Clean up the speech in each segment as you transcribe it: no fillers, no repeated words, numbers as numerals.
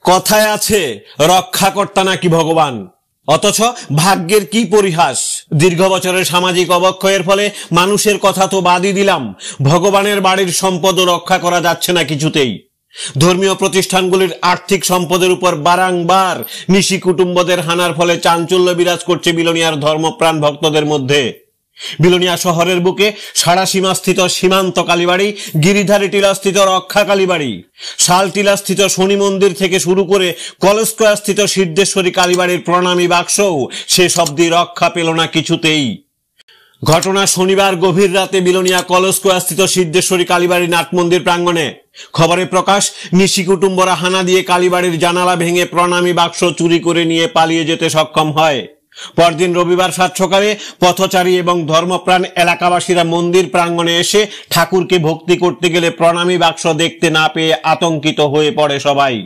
কথায় আছে রক্ষাকর্তা নাকি ভগবান, অথচ ভাগ্যের কি পরিহাস। দীর্ঘ বছরের সামাজিক অবক্ষয়ের ফলে মানুষের কথা তো বাদই দিলাম, ভগবানের বাড়ির সম্পদও রক্ষা করা যাচ্ছে না কিছুতেই। ধর্মীয় প্রতিষ্ঠানগুলির আর্থিক সম্পদের উপর বারংবার নিশি কুটুম্বদের হানার ফলে চাঞ্চল্য বিরাজ করছে বিলোনিয়ার ধর্মপ্রাণ ভক্তদের মধ্যে। বিলোনিয়া শহরের বুকে সারাসীমা স্থিত সীমান্ত কালীবাড়ি, গিরিধারী টিলা স্থিত রক্ষা কালীবাড়ি, শাল টিলা স্থিত শনি মন্দির থেকে শুরু করে কলেজ স্কয়ার স্থিত সিদ্ধেশ্বরী কালীবাড়ির প্রণামী বাক্সও শেষ অব্দি রক্ষা পেল না কিছুতেই। ঘটনা শনিবার গভীর রাতে বিলোনিয়া কলেজ স্কয়ার স্থিত সিদ্ধেশ্বরী কালীবাড়ি নাট মন্দির প্রাঙ্গণে। খবরে প্রকাশ, নিশি কুটুম্বরা হানা দিয়ে কালীবাড়ির জানালা ভেঙে প্রণামী বাক্স চুরি করে নিয়ে পালিয়ে যেতে সক্ষম হয়। পরদিন রবিবার সাত সকালে পথচারী এবং ধর্মপ্রাণ এলাকাবাসীরা মন্দির প্রাঙ্গণে এসে ঠাকুরকে ভক্তি করতে গেলে প্রণামী বাক্স দেখতে না পেয়ে আতঙ্কিত হয়ে পড়ে সবাই।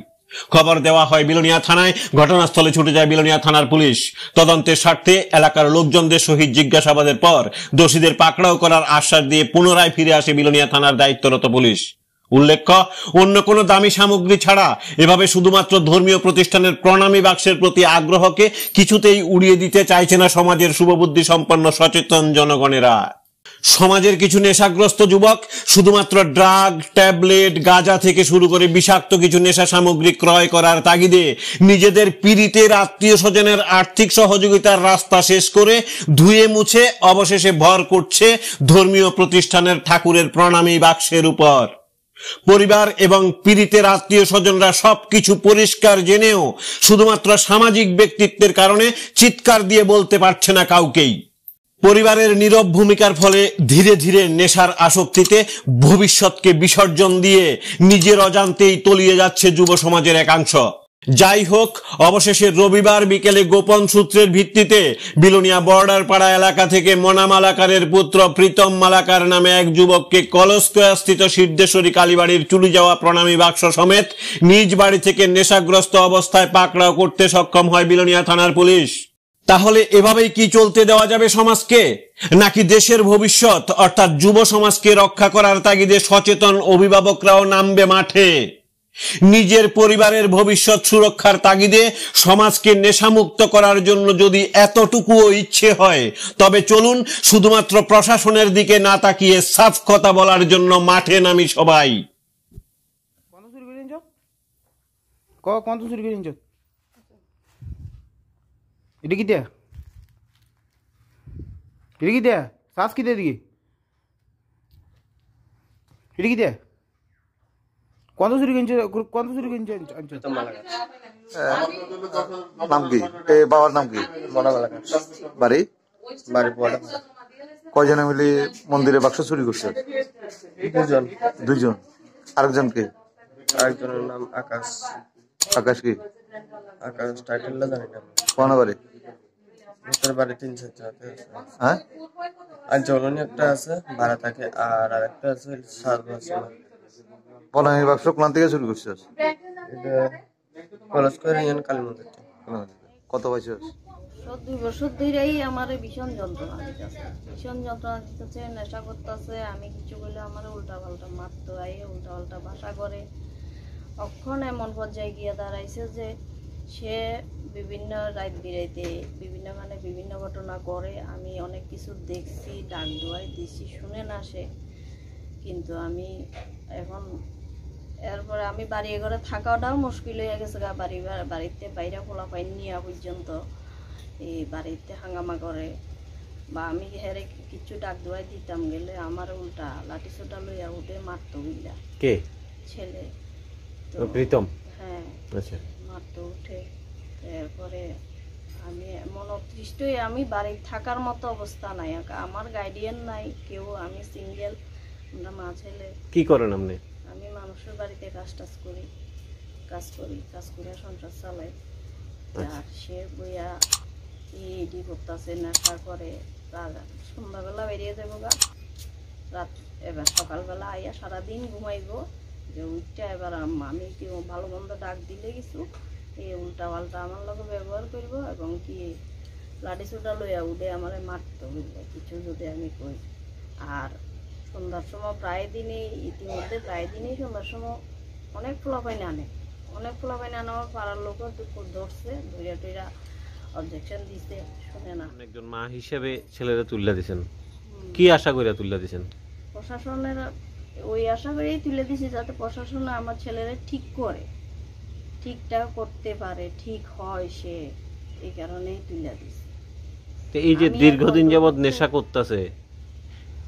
খবর দেওয়া হয় বিলোনিয়া থানায়। ঘটনাস্থলে ছুটে যায় বিলোনিয়া থানার পুলিশ। তদন্তের স্বার্থে এলাকার লোকজনদের সহিত জিজ্ঞাসাবাদের পর দোষীদের পাকড়াও করার আশ্বাস দিয়ে পুনরায় ফিরে আসে বিলোনিয়া থানার দায়িত্বরত পুলিশ। উল্লেখ্য, অন্য কোনো দামি সামগ্রী ছাড়া এভাবে শুধুমাত্র ধর্মীয় প্রতিষ্ঠানের প্রণামী বাক্সের প্রতি আগ্রহকে কিছুতেই উড়িয়ে দিতে চাইছে না সমাজের শুভবুদ্ধি সম্পন্ন সচেতন জনগণেরা। সমাজের কিছু নেশাগ্রস্ত যুবক শুধুমাত্র ড্রাগ, ট্যাবলেট, গাঁজা থেকে শুরু করে বিষাক্ত কিছু নেশা সামগ্রী ক্রয় করার তাগিদে নিজেদের পীড়িতের আত্মীয় স্বজনের আর্থিক সহযোগিতার রাস্তা শেষ করে ধুয়ে মুছে অবশেষে ভর করছে ধর্মীয় প্রতিষ্ঠানের ঠাকুরের প্রণামী বাক্সের উপর। পরিবার এবং পীড়িতের আত্মীয় স্বজনরা সবকিছু পরিষ্কার জেনেও শুধুমাত্র সামাজিক ব্যক্তিত্বের কারণে চিৎকার দিয়ে বলতে পারছে না কাউকেই। পরিবারের নীরব ভূমিকার ফলে ধীরে ধীরে নেশার আসক্তিতে ভবিষ্যৎকে বিসর্জন দিয়ে নিজের অজান্তেই তলিয়ে যাচ্ছে যুব সমাজের একাংশ। যাই হোক, অবশেষে রবিবার বিকেলে গোপন সূত্রের ভিত্তিতে বিলোনিয়া বর্ডার পাড়া এলাকা থেকে মনা মালাকারের পুত্র প্রীতম মালাকার নামে এক যুবককে কলেজ স্কয়ার স্থিত সিদ্ধেশ্বরী কালীবাড়ির চুরি যাওয়া প্রণামী বাক্স সমেত নিজ বাড়ি থেকে নেশাগ্রস্ত অবস্থায় পাকড়াও করতে সক্ষম হয় বিলোনিয়া থানার পুলিশ। তাহলে এভাবেই কি চলতে দেওয়া যাবে সমাজকে? নাকি দেশের ভবিষ্যৎ অর্থাৎ যুব সমাজকে রক্ষা করার তাগিদে সচেতন অভিভাবকরাও নামবে মাঠে? নিজের পরিবারের ভবিষ্যৎ সুরক্ষার তাগিদে সমাজকে নেশামুক্ত করার জন্য যদি এতটুকুও ইচ্ছে হয়, তবে চলুন শুধুমাত্র প্রশাসনের দিকে না তাকিয়ে সাফ কথা বলার জন্য মাঠে নামি সবাই। এটা কি দেয়া? এটা কি দেয়া? শ্বাস কি দিয়ে দিকে? এটা কি দেয়া? কত চুরি কিনছে? কত চুরি কিনছে? নাম কি? বাবার নাম কি? বাড়ি কয়জনে মিলে মন্দিরে বাক্স চুরি করছে? দুজন। আরেকজনকে? আরেকজনের নাম আকাশ। আকাশ কি? আকাশ টাইটেলটা জানি না। কোন বাড়ি? ভিতরে বাড়ি 3-4 আছে। হ্যাঁ, আর জলনি একটা আছে ভাড়া থাকে, আর আরেকটা আছে সার্ভিস। প্রণামী বাক্স কোন থেকে চুরি করছিস? এটা কলেজ করে ইউনিয়ন কালী মন্দির। কত বছর? 2 বছর ধরেই আমার ভীষণ যন্ত্রণা দিতেছে, নেশা করতেছে। আমি কিছু বললে আমার উল্টা পাল্টা মারতো, উল্টা পাল্টা ভাষা করে। অক্ষণ এমন পর্যায়ে গিয়ে দাঁড়াইছে যে সে বিভিন্ন রাত বিরাইতে বিভিন্ন ঘটনা করে। আমি অনেক কিছু দেখছি, ডাক দোয়াই দিচ্ছি, শুনে না সে। কিন্তু আমি এখন এরপরে আমি বাড়ি ঘরে থাকাটাও মুশকিল হয়ে গেছে। বাড়িতে বাইরে খোলা পাই নিয়া পর্যন্ত এই বাড়িতে হাঙ্গামা করে। বা আমি হেরে কিছু ডাক দোয়াই দিতাম গেলে আমার উল্টা লাঠি ছোটা লইয়া উঠে মারতো। বুঝলা? কে? ছেলে। প্রীতম? হ্যাঁ, মারতো উঠে। এরপরে আমি এমন অতৃষ্ট, আমি বাড়ি থাকার মতো অবস্থা নাই, আমার গার্ডিয়ান নাই কেউ, আমি সিঙ্গেল, আমরা মা ছেলে। কি করেন আপনি? আমি মানুষের বাড়িতে কাজ করে সংসার চালাই। আর সে বইয়া ইডি করতেছে, নেশা করে। সন্ধ্যাবেলা বেরিয়ে যাবো গা, রাত এবার সকালবেলা আইয়া সারাদিন ঘুমাইবো। যে উঠটা এবার আমি কি ভালো মন্দ ডাক দিলে কিছু এই উল্টা পাল্টা আমার লগে ব্যবহার করবো, এবং কি লাঠি ছোটা লইয়া উঠে আমার মারতো। বুঝলে? কিছু যদি আমি কই। আর সন্ধ্যার সময় ইতিমধ্যে প্রায় দিনই সন্ধ্যার সময় অনেক ফলাফাইন আনে, অনেক পোলাপাইন আমার পাড়ার লোকও ধরছে, ধৈরা টৈরা অবজেকশন দিছে, শুনে না। একজন মা হিসেবে ছেলেরা তুলে দিছেন, কি আশা করে তুলে দিছেন? প্রশাসনের ওই আশা করেই তুলে দিছি যাতে প্রশাসন আমার ছেলেরা ঠিক করে, ঠিকঠাক করতে পারে, ঠিক হয় সে, এই কারণেই তুলে দিছি। তো এই যে আমি দীর্ঘদিন এখন যাবৎ তো- নেশা করতেছে,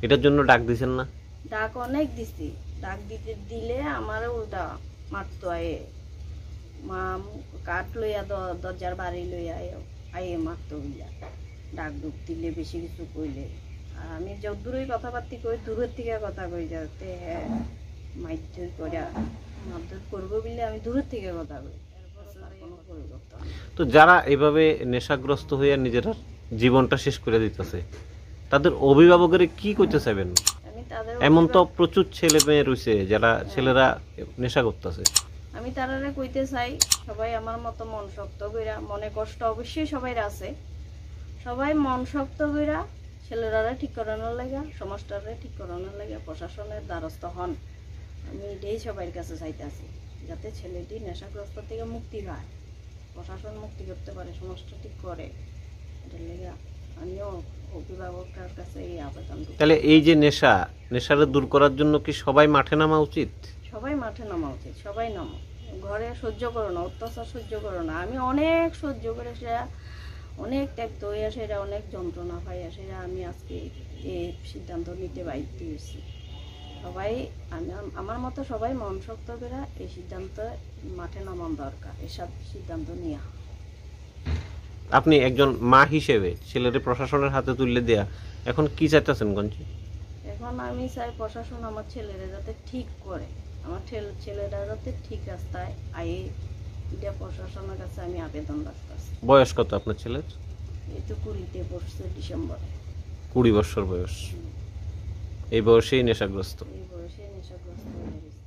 এটার জন্য ডাক দিছেন না? ডাক অনেক দিছি, ডাক দিলে আমার উল্টা মারতো, আয়ে মা কাঠ লইয়া দরজার বাড়ি লইয়া আয়ে মারতো উল্লা, ডাক ডুক দিলে, বেশি কিছু কইলে। আর আমি যত দূরই কথাবার্তি কই, দূরের থেকে কথা কই, যাতে হ্যাঁ মাইর করে মারধর করবো বলে আমি দূরের থেকে কথা কই। এরপর তার কোনো পরিবর্তন নেই। তো যারা এভাবে নেশাগ্রস্ত হয়ে নিজের জীবনটা শেষ করে দিতেছে, তাদের অভিভাবকের কি করতে চাইবেন? আমি তাদের এমন তো প্রচুর ছেলে মেয়ে রয়েছে যারা ছেলেরা নেশা করতেছে। আমি তারারে কইতে চাই, সবাই আমার মতো মন শক্ত কইরা, মনে কষ্ট অবশ্যই সবাই আছে, সবাই মন শক্ত কইরা ছেলেরা ঠিক করানোর লাগে, সমাজটারে ঠিক করানোর লাগে প্রশাসনের দ্বারস্থ হন। আমি এটাই সবার কাছে চাইতেছি, যাতে ছেলেটি নেশাগ্রস্ত থেকে মুক্তি পায়, প্রশাসন মুক্তি করতে পারে, সমাজটা ঠিক করে। এটার লেগে আমিও অভিভাবকের কাছে এই আবেদন করি। তাহলে এই যে নেশারে দূর করার জন্য কি সবাই মাঠে নামা উচিত? সবাই মাঠে নামা উচিত, সবাই নামো, ঘরে সহ্য করো না, অত্যাচার সহ্য করো না। আমি অনেক সহ্য করে, সেটা অনেক ত্যাগ হইয়া, সেটা অনেক যন্ত্রণা পাইয়া, সেটা আমি আজকে এই সিদ্ধান্ত নিতে বাধ্য হয়েছি। সবাই আমার মতো সবাই মন শক্ত করে এই সিদ্ধান্ত মাঠে নামান দরকার, এসব সিদ্ধান্ত নেওয়া। আপনি একজন মা হিসেবে ছেলের প্রশাসনের হাতে তুলে দেয়া, এখন কি চাইতেছেন গঞ্জি? এখন আমি চাই প্রশাসন আমার ছেলেরা যাতে ঠিক করে, আমার ছেলেরা যাতে ঠিক রাস্তায় আয়ে, এটা প্রশাসনের কাছে আমি আবেদন রাখতেছি। বয়স কত আপনার ছেলের? এই তো 20-তে পড়ছে ডিসেম্বরে। 20 বছর বয়স। এই বয়সেই নেশাগ্রস্ত। এই বয়সে নেশাগ্রস্ত হয়ে গেছে।